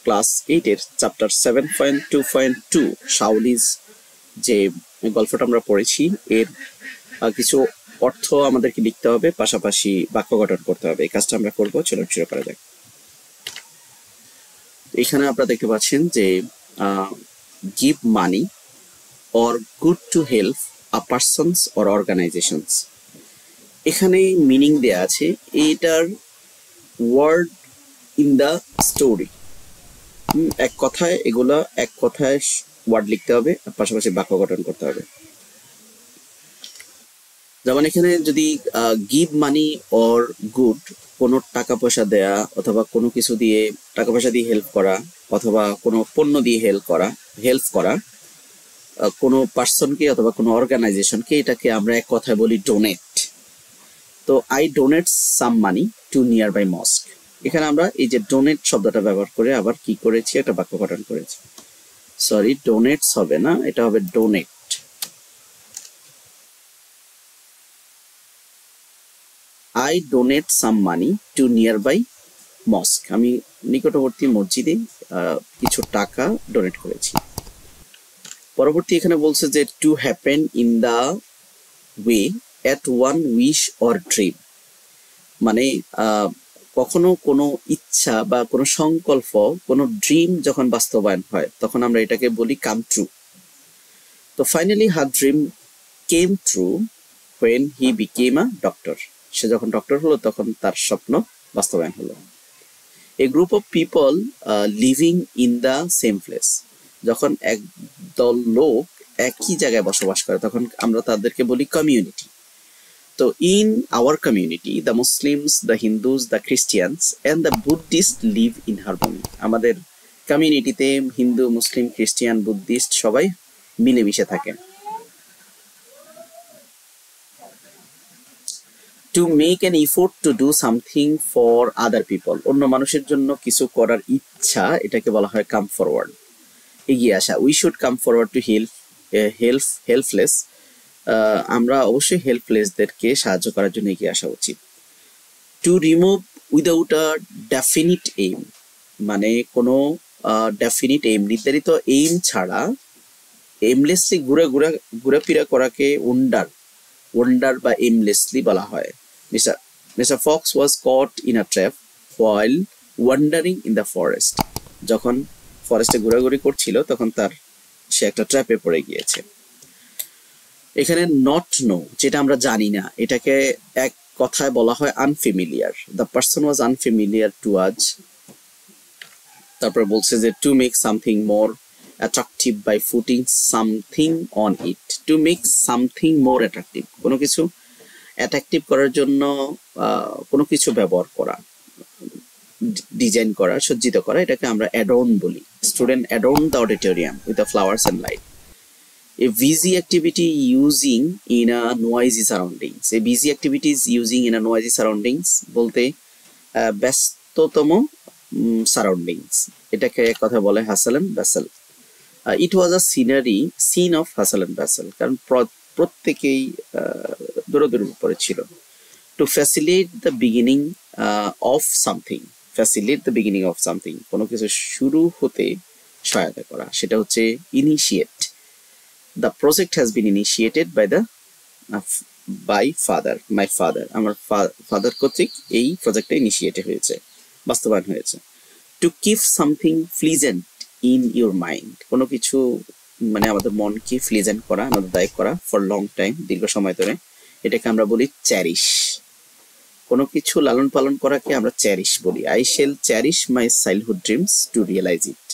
Class 8 এর chapter 7.2.2 শাওলিজ যে গল্পটা আমরা পড়েছি এর কিছু অর্থ আমাদেরকে লিখতে হবে, পাশাপাশি বাক্য গঠন করতে হবে। এই কাজটা আমরা করবো, চলুন শুরু করা যাক। এখানে আপনারা দেখতে পাচ্ছেন যে give money or good to help a persons or organizations. এখানে মিনিং দেয়া আছে, এটার ওয়ার্ড ইন দ্য স্টোরি। এক কথায় এগুলো এক কথায় ওয়ার্ড লিখতে হবে, পাশাপাশি বাক্য গঠন করতে হবে। যেমন এখানে যদি গিভ মানি অর গুড, কোনো টাকা পয়সা দেয়া অথবা কোনো কিছু দিয়ে টাকা পয়সা দিয়ে হেল্প করা অথবা কোনো পণ্য দিয়ে হেল্প করা কোনো পার্সনকে অথবা কোনো অর্গানাইজেশনকে, এটাকে আমরা এক কথায় বলি ডোনেট। তো I donate some money to nearby mosque. এখানে আমরা এই যে ডোনেট শব্দটা ব্যবহার করে আবার কি করেছি, একটা বাক্য গঠন করেছি। সরি, ডোনেটস হবে না, এটা হবে donate. I donate some money to nearby mosque. আমি নিকটবর্তী মসজিদে কিছু টাকা ডোনেট করেছি। পরবর্তী এখানে বলছে যে to happen in the way at one wish or dream. মানে কখনো কোনো ইচ্ছা বা কোনো সংকল্প, কোনো ড্রিম যখন বাস্তবায়ন হয় তখন আমরা এটাকে বলি কাম ট্রু। তো finally her dream came true when he became a doctor. সে যখন ডক্টর হলো তখন তার স্বপ্ন বাস্তবায়ন হলো। A group of people living in the same place. যখন এক দল লোক একই জায়গায় বসবাস করে তখন আমরা তাদেরকে বলি কমিউনিটি। তো in our community the Muslims, the Hindus, the Christians and the Buddhist live in harmony. আমাদের কমিউনিটিতে হিন্দু, মুসলিম, খ্রিস্টিয়ান, বুদ্ধিস্ট সবাই মিলেমিশে থাকে। To make an effort to do something for other people. অন্য মানুষের জন্য কিছু করার ইচ্ছা, এটাকে বলা হয় কাম ফরওয়ার্ড, এগিয়ে আসা। We should come forward to helpless. আমরা অবশ্যই হেল্পলেসদেরকে সাহায্য করার জন্য এগিয়ে আসা উচিত। To remove without a definite aim, মানে কোনো ডেফিনিট এইম, নির্ধারিত এইম ছাড়া এমলেসলি ঘুরাফেরা করাকে ওয়ান্ডার বা এমলেসলি বলা হয়। Mister fox was caught in a trap while wandering in the forest. যখন ফরেস্টে ঘোরাঘুরি করছিল তখন সে একটা ট্র্যাপে পড়ে গিয়েছে। এখানে নট নো, যেটা আমরা জানি না, এটাকে এক কথায় বলা হয় unfamiliar. The person was unfamiliar to us. তারপর বলছে যে to make something more attractive by putting something on it. To make something more attractive, কোনো কিছু অ্যাট্রাকটিভ করার জন্য কোনো কিছু ব্যবহার করা, ডিজাইন করা, সজ্জিত করা, এটাকে আমরা অ্যাডর্ন বলি। Student adorn the auditorium with the flowers and light. A busy activity using in a noisy surroundings. A busy activity is using in a noisy surroundings বলতে ব্যস্ততম সারাউন্ডিংস, এটাকে এক কথা বলে hustle and bustle. It was a scene of hustle and bustle, কারণ প্রত্যেকেই দৌড়াদৌড়ির উপরে ছিল। To facilitate the beginning of something. Facilitate the beginning of something, কোনো কিছু শুরু হতে সহায়তা করা, সেটা হচ্ছে initiate. The project has been initiated by my father. আমার ফাদার কর্তৃক এই প্রজেক্টটা ইনিশিয়েট হয়েছে, বাস্তবায়ন হয়েছে। To keep something pleasant in your mind, কোনো কিছু মানে আমাদের মনকে প্লিজেন্ট করা, আনন্দদায়ক করা ফর লং টাইম, দীর্ঘ সময় ধরে, এটাকে আমরা বলি চ্যারিশ। কোনো কিছু লালন পালন করাকে আমরা চ্যারিশ বলি। I shall cherish my childhood dreams to realise it.